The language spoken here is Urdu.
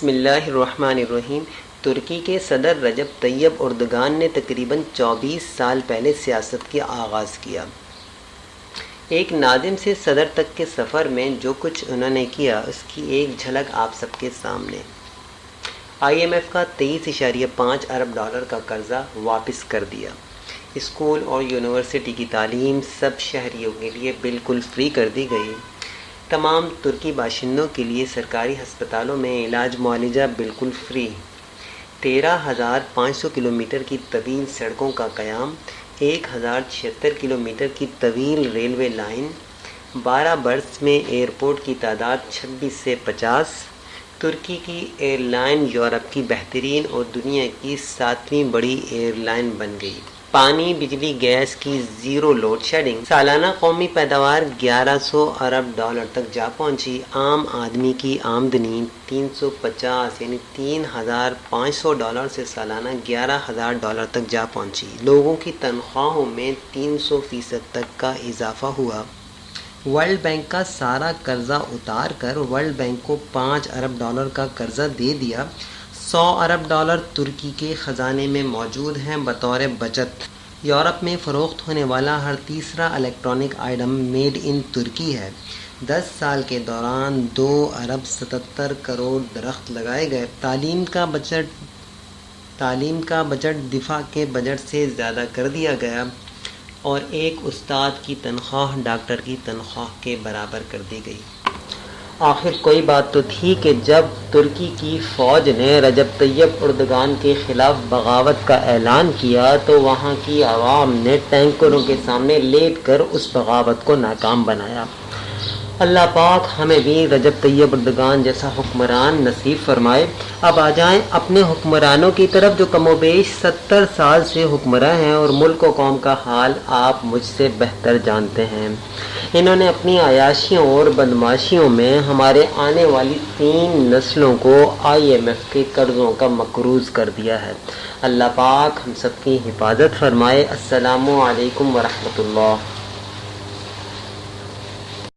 بسم اللہ الرحمن الرحیم۔ ترکی کے صدر رجب طیب اردگان نے تقریباً 24 سال پہلے سیاست کا آغاز کیا۔ ایک ناظم سے صدر تک کے سفر میں جو کچھ انہوں نے کیا اس کی ایک جھلک آپ سب کے سامنے۔ IMF کا 23.5 ارب ڈالر کا قرضہ واپس کر دیا۔ اسکول اور یونیورسٹی کی تعلیم سب شہریوں کے لیے بالکل فری کر دی گئی۔ تمام ترکی باشندوں کے لیے سرکاری ہسپتالوں میں علاج معالجہ بالکل فری۔ 13,500 کلومیٹر کی طویل سڑکوں کا قیام، 1,076 کلومیٹر کی طویل ریلوے لائن، 12 برس میں ایئرپورٹ کی تعداد 26 سے 50۔ ترکی کی ایئر لائن یورپ کی بہترین اور دنیا کی 7ویں بڑی ایئر لائن بن گئی۔ پانی، بجلی، گیس کی زیرو لوڈ شیڈنگ۔ سالانہ قومی پیداوار 1100 ارب ڈالر تک جا پہنچی۔ عام آدمی کی آمدنی 350 یعنی 3,500 ڈالر سے سالانہ 11,000 ڈالر تک جا پہنچی۔ لوگوں کی تنخواہوں میں 300% تک کا اضافہ ہوا۔ ورلڈ بینک کا سارا قرضہ اتار کر ورلڈ بینک کو 5 ارب ڈالر کا قرضہ دے دیا۔ 100 ارب ڈالر ترکی کے خزانے میں موجود ہیں بطور بچت۔ یورپ میں فروخت ہونے والا ہر تیسرا الیکٹرانک آئٹم میڈ ان ترکی ہے۔ 10 سال کے دوران 2 ارب 77 کروڑ درخت لگائے گئے۔ تعلیم کا بجٹ دفاع کے بجٹ سے زیادہ کر دیا گیا اور ایک استاد کی تنخواہ ڈاکٹر کی تنخواہ کے برابر کر دی گئی۔ آخر کوئی بات تو تھی کہ جب ترکی کی فوج نے رجب طیب اردگان کے خلاف بغاوت کا اعلان کیا تو وہاں کی عوام نے ٹینکروں کے سامنے لیٹ کر اس بغاوت کو ناکام بنایا۔ اللہ پاک ہمیں بھی رجب طیب اردگان جیسا حکمران نصیب فرمائے۔ اب آ جائیں اپنے حکمرانوں کی طرف جو کم و بیش 70 سال سے حکمراں ہیں اور ملک و قوم کا حال آپ مجھ سے بہتر جانتے ہیں۔ انہوں نے اپنی عیاشیوں اور بدماشیوں میں ہمارے آنے والی 3 نسلوں کو IMF کے قرضوں کا مقروض کر دیا ہے۔ اللہ پاک ہم سب کی حفاظت فرمائے۔ السلام علیکم ورحمۃ اللہ۔